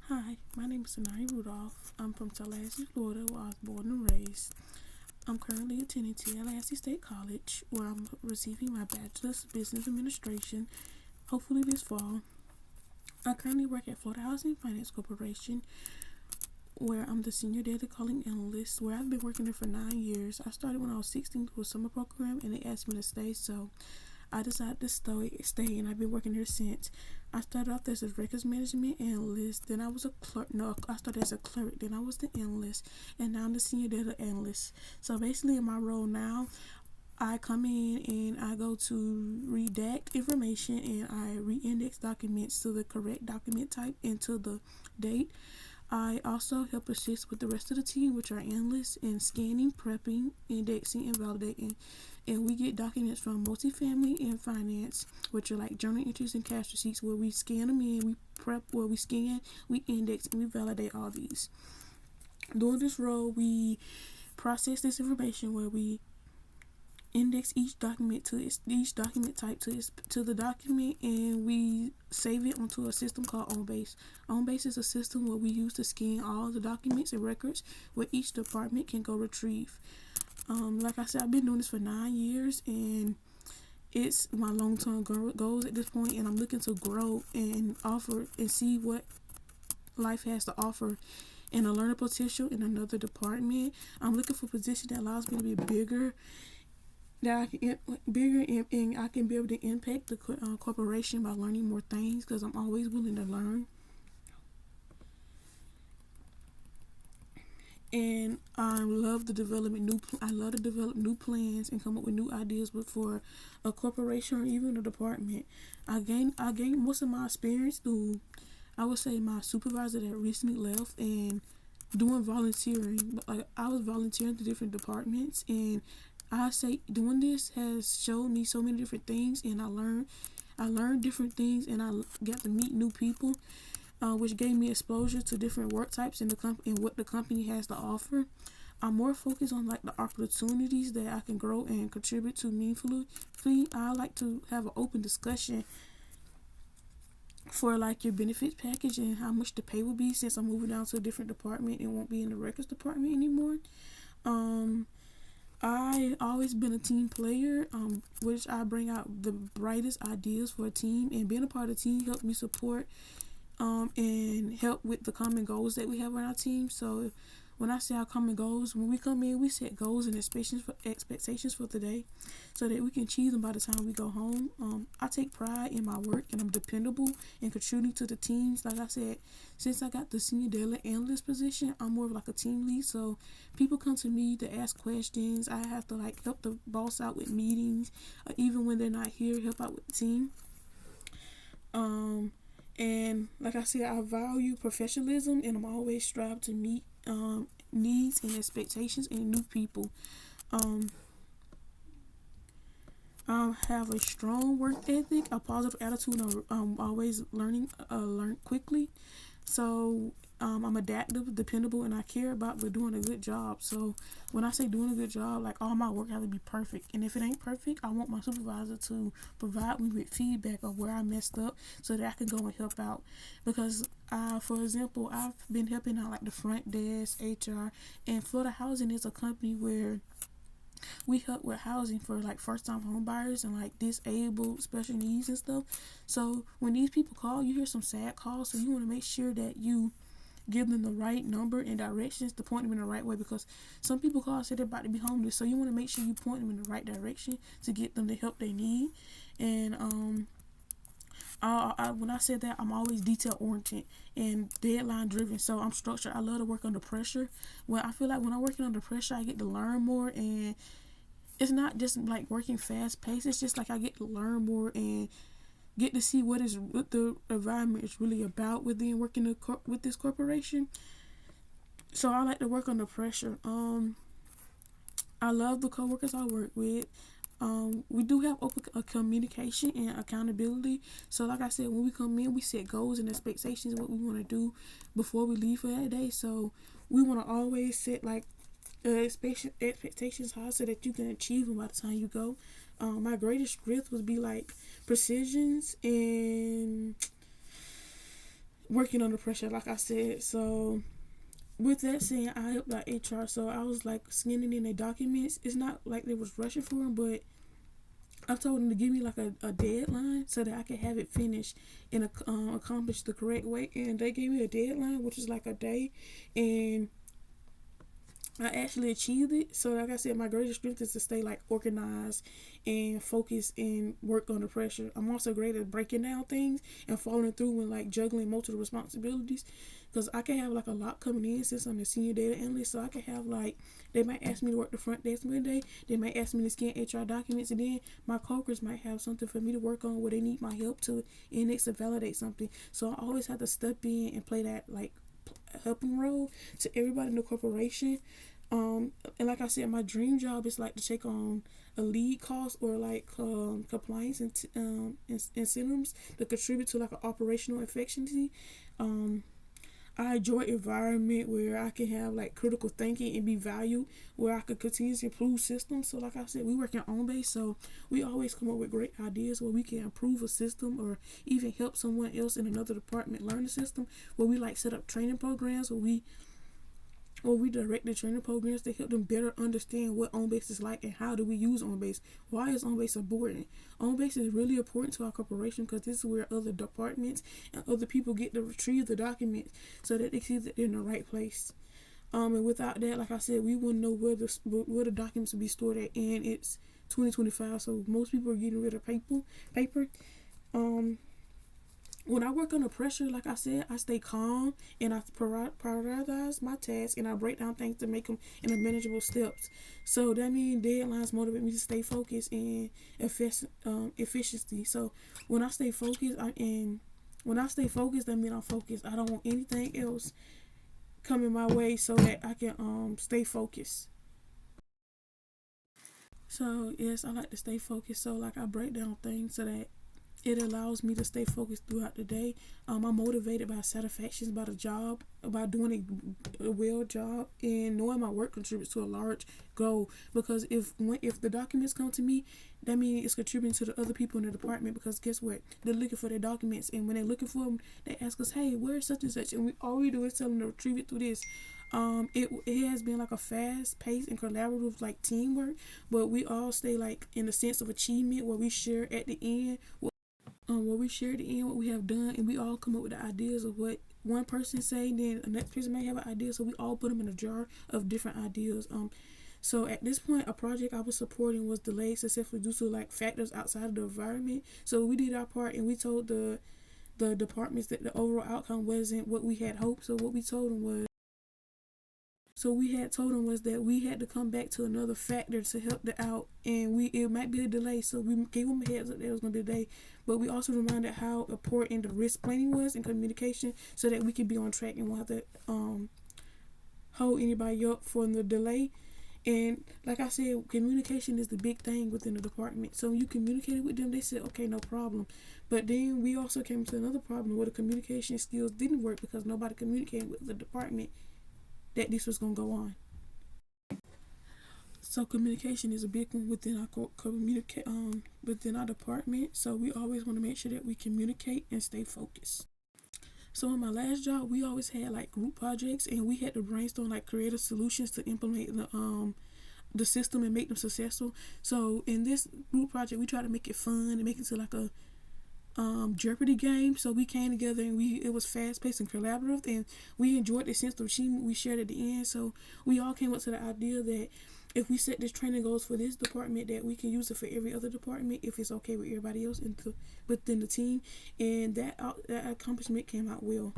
Hi, my name is Sanari Rudolph. I'm from Tallahassee, Florida, where I was born and raised. I'm currently attending Tallahassee State College, where I'm receiving my Bachelor's of Business Administration, hopefully this fall. I currently work at Florida Housing Finance Corporation, where I'm the Senior Data Calling Analyst, where I've been working there for 9 years. I started when I was 16 through a summer program, and they asked me to stay, so I decided to stay, and I've been working here since. I started off as a records management analyst, then I was a clerk. No, I started as a clerk, then I was the analyst, and now I'm the senior data analyst. So basically, in my role now, I come in and I go to redact information and I re-index documents to the correct document type and to the date. I also help assist with the rest of the team, which are analysts, in scanning, prepping, indexing, and validating. And we get documents from multifamily and finance, which are like journal entries and cash receipts, where we scan them in, we prep, where we scan, we index, and we validate all these. During this role, we process this information where we index each document type to the document, and we save it onto a system called OnBase. OnBase is a system where we use to scan all the documents and records where each department can go retrieve. Like I said, I've been doing this for 9 years, and it's my long-term goals at this point, and I'm looking to grow and offer and see what life has to offer and a learning potential in another department. I'm looking for a position that allows me to be bigger, that I can bigger, and I can be able to impact the corporation by learning more things, because I'm always willing to learn. And I love to develop new plans and come up with new ideas, but for a corporation or even a department. I gained most of my experience through, I would say, my supervisor that recently left, and doing volunteering. But like, I was volunteering to different departments, and I say doing this has showed me so many different things, and I learned different things, and I got to meet new people, which gave me exposure to different work types in the company and what the company has to offer. I'm more focused on like the opportunities that I can grow and contribute to meaningfully. I like to have an open discussion for like your benefits package and how much the pay will be, since I'm moving down to a different department and won't be in the records department anymore. Um, I always been a team player, which I bring out the brightest ideas for a team, and being a part of the team helped me support and help with the common goals that we have on our team. So when I say our common goals, when we come in, we set goals and expectations for today, so that we can achieve them by the time we go home. I take pride in my work, and I'm dependable and contributing to the teams. Like I said, since I got the senior data analyst position, I'm more of like a team lead. So people come to me to ask questions. I have to like help the boss out with meetings, even when they're not here, help out with the team. Um, and like I said, I value professionalism, and I'm always strive to meet needs and expectations in new people. Um, I have a strong work ethic, a positive attitude, and always learn quickly. So I'm adaptive, dependable, and I care about the doing a good job. So when I say doing a good job, like, all my work has to be perfect. And if it ain't perfect, I want my supervisor to provide me with feedback of where I messed up, so that I can go and help out. Because, for example, I've been helping out like the front desk, HR, and Florida Housing is a company where we help with housing for like first time home buyers and like disabled, special needs and stuff. So when these people call, you hear some sad calls, so you want to make sure that you give them the right number and directions to point them in the right way, because some people call and say they're about to be homeless, so you want to make sure you point them in the right direction to get them the help they need. And when I said that, I'm always detail oriented and deadline driven, so I'm structured. I love to work under pressure. When I feel like when I'm working under pressure, I get to learn more, and it's not just like working fast paced. It's just like I get to learn more and get to see what the environment is really about within working with this corporation. So I like to work under pressure. I love the coworkers I work with. We do have open communication and accountability. So, like I said, when we come in, we set goals and expectations of what we want to do before we leave for that day. So, we want to always set like expectations high, so that you can achieve them by the time you go. My greatest strength would be like precisions and working under pressure, like I said. So with that saying, I helped out HR, so I was like scanning in their documents. It's not like they was rushing for them, but I told them to give me like a deadline so that I could have it finished and accomplish the correct way. And they gave me a deadline, which is like a day, and I actually achieved it. So like I said, my greatest strength is to stay like organized and focused and work under pressure. I'm also great at breaking down things and following through when like juggling multiple responsibilities. Because I can have like a lot coming in since I'm a senior data analyst. So I can have like, they might ask me to work the front desk one day. They might ask me to scan HR documents. And then my coworkers might have something for me to work on where they need my help to index or validate something. So I always have to step in and play that like helping role to everybody in the corporation. And like I said, my dream job is like to take on a lead cost or like compliance and incentives to contribute to like an operational efficiency. I enjoy an environment where I can have like critical thinking and be valued, where I can continuously improve systems. So like I said, we work in OnBase, so we always come up with great ideas where we can improve a system or even help someone else in another department learn the system, where we like set up training programs where we direct the training programs to help them better understand what OnBase is like and how do we use OnBase. Why is OnBase important? OnBase is really important to our corporation because this is where other departments and other people get to retrieve the documents so that they see that they're in the right place. And without that, like I said, we wouldn't know where the documents would be stored at. And it's 2025, so most people are getting rid of paper. When I work under pressure, like I said, I stay calm and I prioritize my tasks and I break down things to make them into manageable steps. So that means deadlines motivate me to stay focused and efficiency. So when I stay focused, that means I'm focused. I don't want anything else coming my way so that I can stay focused. So yes, I like to stay focused. So like I break down things so that it allows me to stay focused throughout the day. I'm motivated by satisfactions by the job, by doing a well job, and knowing my work contributes to a large goal. Because if the documents come to me, that means it's contributing to the other people in the department. Because guess what? They're looking for their documents, and when they're looking for them, they ask us, "Hey, where's such and such?" And all we do is tell them to retrieve it through this. It has been like a fast paced and collaborative like teamwork, but we all stay like in the sense of achievement where we share at the end where we share the end what we have done, and we all come up with the ideas of what one person say, then the next person may have an idea, so we all put them in a jar of different ideas. So at this point, a project I was supporting was delayed successfully due to like factors outside of the environment. So we did our part, and we told the departments that the overall outcome wasn't what we had hoped. So what we told them was that we had to come back to another factor to help the out, and it might be a delay. So we gave them a heads up that it was going to be a delay, but we also reminded how important the risk planning was and communication, so that we could be on track and won't have to hold anybody up for the delay. And like I said, communication is the big thing within the department. So when you communicated with them, they said, okay, no problem. But then we also came to another problem where the communication skills didn't work because nobody communicated with the department that this was going to go on. So communication is a big one within within our department. So we always want to make sure that we communicate and stay focused. So in my last job, we always had like group projects, and we had to brainstorm like creative solutions to implement the system and make them successful. So in this group project, we try to make it fun and make it to like a Jeopardy game. So we came together and it was fast paced and collaborative, and we enjoyed the sense of achievement we shared at the end. So we all came up to the idea that if we set this training goals for this department, that we can use it for every other department if it's okay with everybody else within the team, and that accomplishment came out well.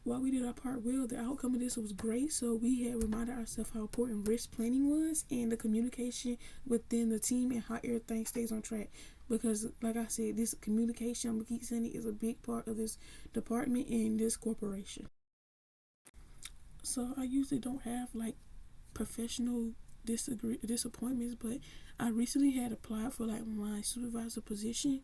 While we did our part well, the outcome of this was great. So we had reminded ourselves how important risk planning was and the communication within the team and how everything stays on track. Because like I said, this communication, I'm gonna keep saying it, is a big part of this department and this corporation. So I usually don't have like professional disappointments, but I recently had applied for like my supervisor position,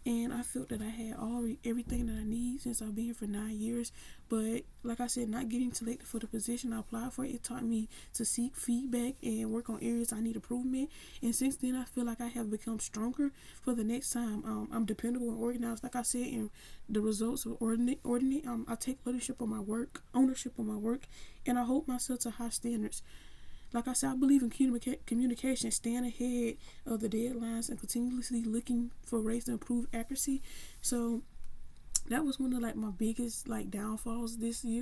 and I felt that I had everything that I need since I've been here for 9 years. But like I said, not getting selected for the position I applied for, it taught me to seek feedback and work on areas I need improvement. And since then, I feel like I have become stronger for the next time. I'm dependable and organized, like I said, and the results are ordinate. I take ownership of my work, and I hold myself to high standards. Like I said, I believe in communication, staying ahead of the deadlines, and continuously looking for ways to improve accuracy. So that was one of like my biggest like downfalls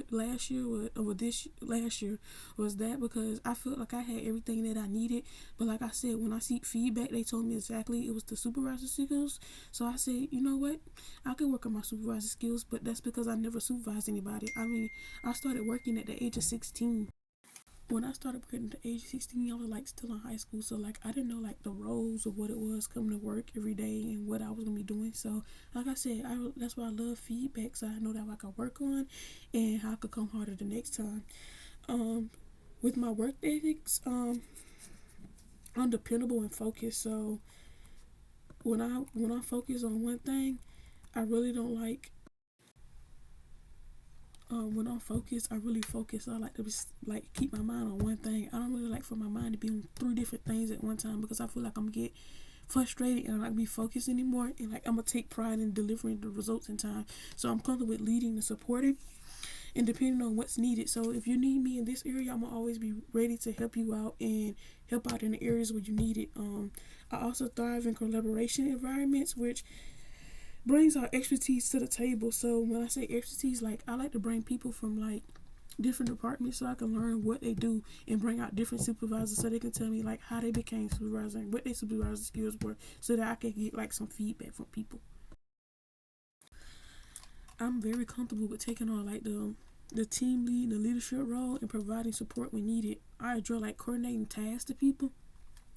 last year was that, because I felt like I had everything that I needed, but like I said, when I seek feedback, they told me exactly it was the supervisor skills. So I said, you know what, I could work on my supervisor skills, but that's because I never supervised anybody. I mean, I started working at the age of 16. When I started working at the age of 16, I was like still in high school, so like I didn't know like the roles of what it was coming to work every day and what I was gonna be doing. So like I said, that's why I love feedback, so I know that I can work on and how I could come harder the next time. Um, with my work ethics, I'm dependable and focused. So when I focus on one thing, I really don't like when I'm focused, I really focus. I like to like keep my mind on one thing. I don't really like for my mind to be on three different things at one time, because I feel like I'm gonna get frustrated and I'm not gonna be focused anymore. And like I'm gonna take pride in delivering the results in time. So I'm comfortable with leading and supporting, and depending on what's needed. So if you need me in this area, I'm gonna always be ready to help you out and help out in the areas where you need it. I also thrive in collaboration environments, which brings our expertise to the table. So when I say expertise, like I like to bring people from like different departments so I can learn what they do and bring out different supervisors so they can tell me like how they became supervisor and what their supervisor skills were, so that I can get like some feedback from people. I'm very comfortable with taking on like the team lead, the leadership role, and providing support when needed. I enjoy like coordinating tasks to people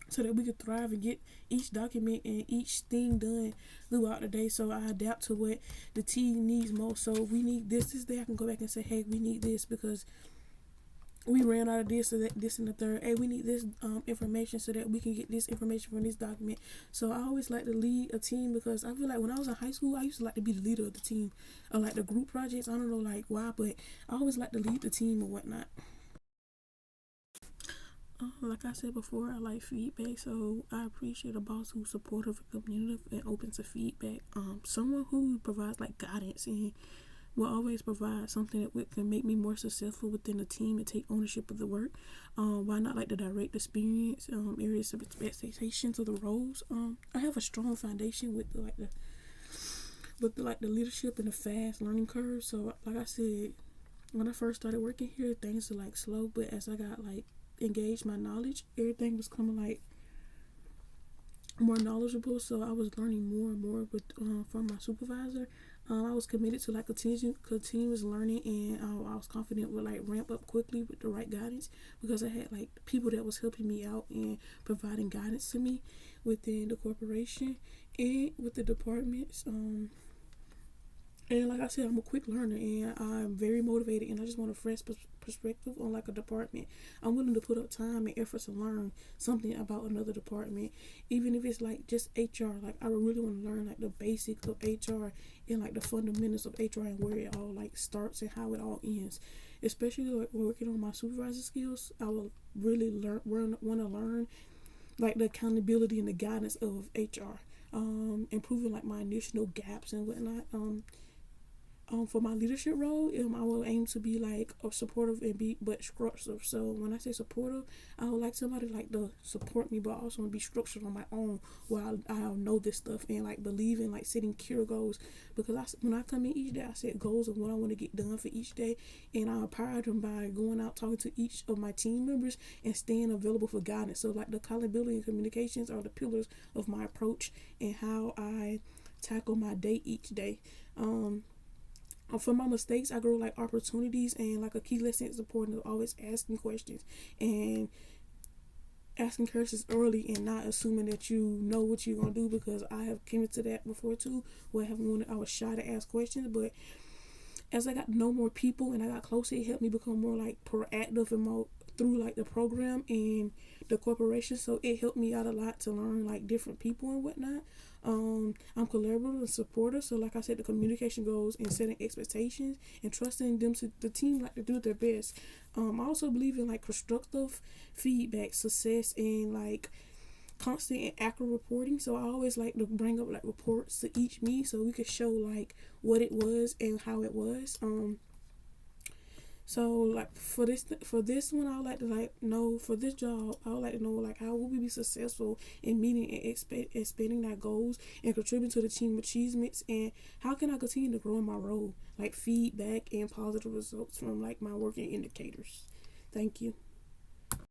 so that we could thrive and get each document and each thing done throughout the day. So I adapt to what the team needs most. So if we need this day, I can go back and say, hey, we need this because we ran out of this or that, this and the third. Hey, we need this information so that we can get this information from this document. So I always like to lead a team, because I feel like when I was in high school, I used to like to be the leader of the team, or like the group projects. I don't know like why, but I always like to lead the team or whatnot. Like I said before, I like feedback, so I appreciate a boss who's supportive and communicative and open to feedback. Someone who provides like guidance and will always provide something that can make me more successful within the team and take ownership of the work. Why not like the direct experience, areas of expectations of the roles. I have a strong foundation with the leadership and the fast learning curve. So like I said, when I first started working here, things were like slow, but as I got like engaged my knowledge, everything was coming like more knowledgeable. So I was learning more and more with from my supervisor. I was committed to like continuous learning, and I was confident with like ramp up quickly with the right guidance, because I had like people that was helping me out and providing guidance to me within the corporation and with the departments. And like I said, I'm a quick learner and I'm very motivated, and I just want a fresh perspective on like a department. I'm willing to put up time and effort to learn something about another department, even if it's like just HR. Like I really want to learn like the basics of HR and like the fundamentals of HR and where it all like starts and how it all ends. Especially like working on my supervisor skills, I will really want to learn like the accountability and the guidance of HR. Improving like my initial gaps and whatnot. For my leadership role, I will aim to be like a supportive and be but structured. So when I say supportive, I would like somebody like to support me, but I also want to be structured on my own, where I'll know this stuff and like believe in like setting clear goals. Because when I come in each day, I set goals of what I want to get done for each day, and I empower them by going out talking to each of my team members and staying available for guidance. So like the accountability and communications are the pillars of my approach and how I tackle my day each day. From my mistakes, I grow like opportunities, and like a key lesson is important to always asking questions and asking questions early and not assuming that you know what you're gonna do, because I have came into that before too, where I was shy to ask questions. But as I got to know more people and I got closer, it helped me become more like proactive and more through like the program and the corporation, so it helped me out a lot to learn like different people and whatnot. I'm collaborative and supportive, so like I said, the communication goes in setting expectations and trusting them to the team like to do their best. I also believe in like constructive feedback, success, and like constant and accurate reporting. So I always like to bring up like reports to each me so we could show like what it was and how it was. So like for this one, I would like to like know for this job, I would like to know like how will we be successful in meeting and expanding our goals and contributing to the team achievements, and how can I continue to grow in my role, like feedback and positive results from like my working indicators. Thank you.